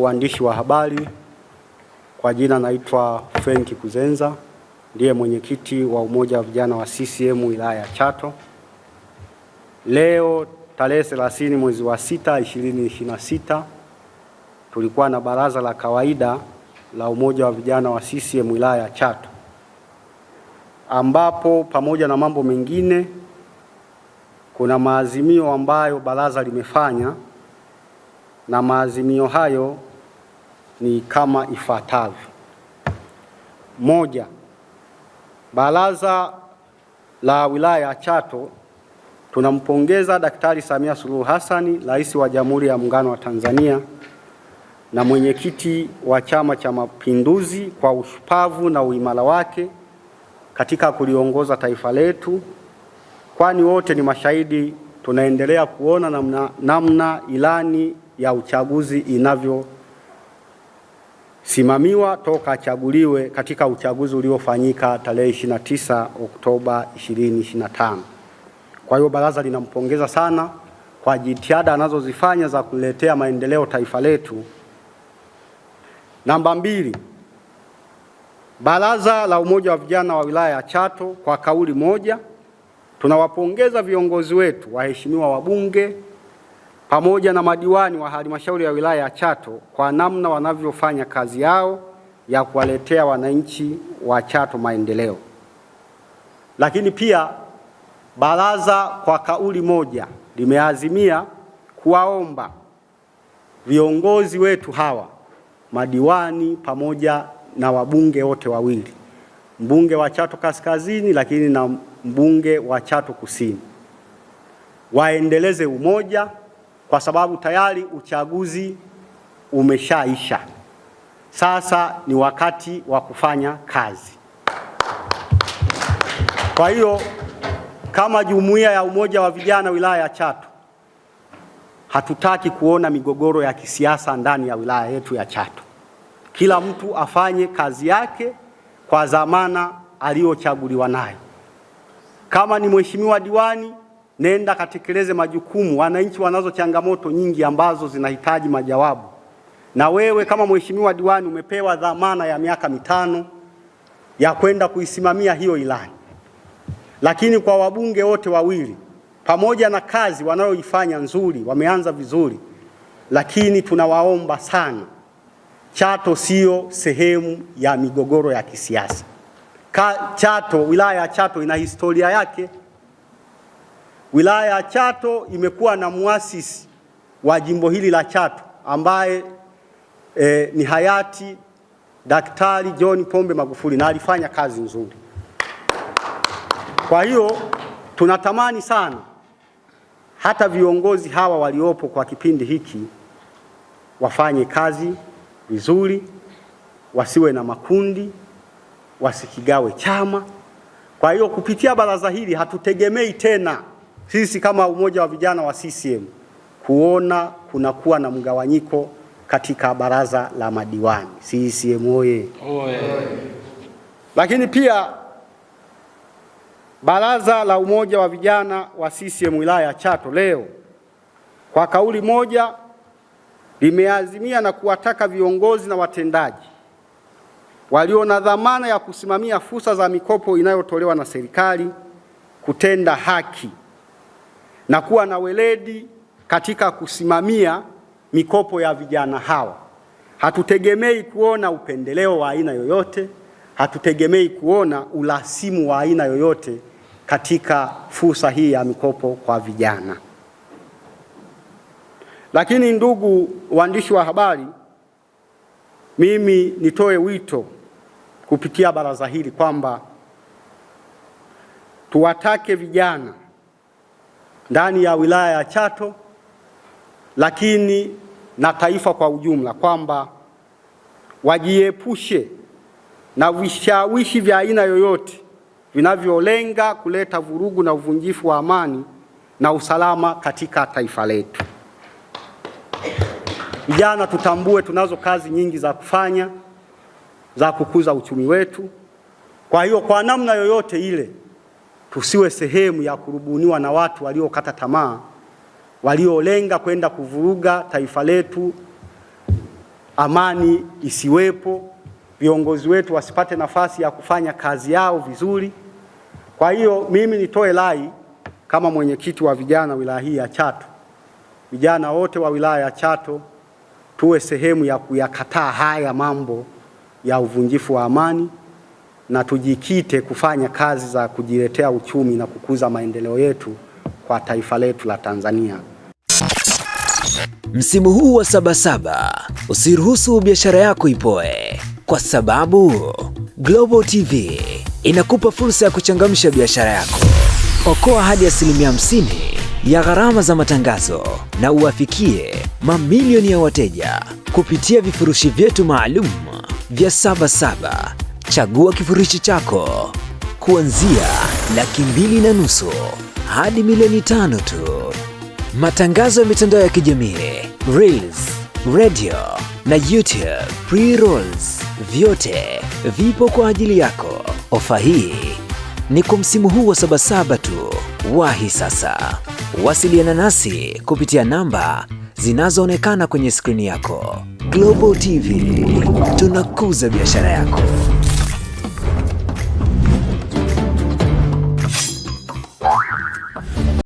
Ndugu waandishi wa habari, kwa jina naitwa Frank Kuzenza, ndiye mwenyekiti wa Umoja wa Vijana wa CCM wilaya ya Chato. Leo tarehe 30 mwezi wa 6 2026 tulikuwa na baraza la kawaida la Umoja wa Vijana wa CCM wilaya ya Chato, ambapo pamoja na mambo mengine kuna maazimio ambayo baraza limefanya, na maazimio hayo ni kama ifuatavyo. Moja, baraza la wilaya ya Chato tunampongeza Daktari Samia Suluhu Hassan, Rais wa Jamhuri ya Muungano wa Tanzania na mwenyekiti wa Chama cha Mapinduzi kwa ushupavu na uimara wake katika kuliongoza taifa letu, kwani wote ni mashahidi tunaendelea kuona namna ilani ya uchaguzi inavyosimamiwa toka achaguliwe katika uchaguzi uliofanyika tarehe 29 Oktoba 2025. Kwa hiyo baraza linampongeza sana kwa jitihada anazozifanya za kuletea maendeleo taifa letu. Namba 2, baraza la Umoja wa Vijana wa wilaya ya Chato kwa kauli moja tunawapongeza viongozi wetu, waheshimiwa wabunge pamoja na madiwani wa halmashauri ya wilaya ya Chato kwa namna wanavyofanya kazi yao ya kuwaletea wananchi wa Chato maendeleo. Lakini pia baraza kwa kauli moja limeazimia kuwaomba viongozi wetu hawa, madiwani pamoja na wabunge wote wawili, mbunge wa Chato Kaskazini lakini na mbunge wa Chato Kusini, waendeleze umoja kwa sababu tayari uchaguzi umeshaisha. Sasa ni wakati wa kufanya kazi. Kwa hiyo kama jumuiya ya Umoja wa Vijana wilaya ya Chato hatutaki kuona migogoro ya kisiasa ndani ya wilaya yetu ya Chato. Kila mtu afanye kazi yake kwa dhamana aliyochaguliwa nayo. Kama ni mheshimiwa diwani, nenda katekeleze majukumu. Wananchi wanazo changamoto nyingi ambazo zinahitaji majawabu, na wewe kama mheshimiwa diwani umepewa dhamana ya miaka 5 ya kwenda kuisimamia hiyo ilani. Lakini kwa wabunge wote wawili, pamoja na kazi wanayoifanya nzuri, wameanza vizuri, lakini tunawaomba sana, Chato sio sehemu ya migogoro ya kisiasa. Chato, wilaya ya Chato ina historia yake. Wilaya ya Chato imekuwa na muasisi wa jimbo hili la Chato ambaye ni hayati Daktari John Pombe Magufuli, na alifanya kazi nzuri. Kwa hiyo tunatamani sana hata viongozi hawa waliopo kwa kipindi hiki wafanye kazi vizuri, wasiwe na makundi, wasikigawe chama. Kwa hiyo kupitia baraza hili hatutegemei tena sisi kama Umoja wa Vijana wa CCM kuona kunakuwa na mgawanyiko katika baraza la madiwani. CCM oye! Lakini pia baraza la Umoja wa Vijana wa CCM wilaya ya Chato leo kwa kauli moja limeazimia na kuwataka viongozi na watendaji walio na dhamana ya kusimamia fursa za mikopo inayotolewa na serikali kutenda haki na kuwa na weledi katika kusimamia mikopo ya vijana hawa. Hatutegemei kuona upendeleo wa aina yoyote, hatutegemei kuona urasimu wa aina yoyote katika fursa hii ya mikopo kwa vijana. Lakini ndugu waandishi wa habari, mimi nitoe wito kupitia baraza hili kwamba tuwatake vijana ndani ya wilaya ya Chato lakini na taifa kwa ujumla kwamba wajiepushe na vishawishi vya aina yoyote vinavyolenga kuleta vurugu na uvunjifu wa amani na usalama katika taifa letu. Vijana tutambue tunazo kazi nyingi za kufanya za kukuza uchumi wetu. Kwa hiyo kwa namna yoyote ile tusiwe sehemu ya kurubuniwa na watu waliokata tamaa, waliolenga kwenda kuvuruga taifa letu amani isiwepo, viongozi wetu wasipate nafasi ya kufanya kazi yao vizuri. Kwa hiyo mimi nitoe rai kama mwenyekiti wa vijana wilaya hii ya Chato, vijana wote wa wilaya ya Chato tuwe sehemu ya kuyakataa haya mambo ya uvunjifu wa amani na tujikite kufanya kazi za kujiletea uchumi na kukuza maendeleo yetu kwa taifa letu la Tanzania. Msimu huu wa Sabasaba usiruhusu biashara yako ipoe, kwa sababu Global TV inakupa fursa ya kuchangamsha biashara yako. Okoa hadi 50% ya gharama za matangazo na uwafikie mamilioni ya wateja kupitia vifurushi vyetu maalum vya Sabasaba. Chagua kifurushi chako kuanzia $2.5 hadi $5 tu. Matangazo ya mitandao ya kijamii, Reels, radio na YouTube pre-rolls, vyote vipo kwa ajili yako. Ofa hii ni kwa msimu huu wa Sabasaba tu. Wahi sasa. Wasiliana nasi kupitia namba zinazoonekana kwenye skrini yako. Global TV, tunakuza biashara yako.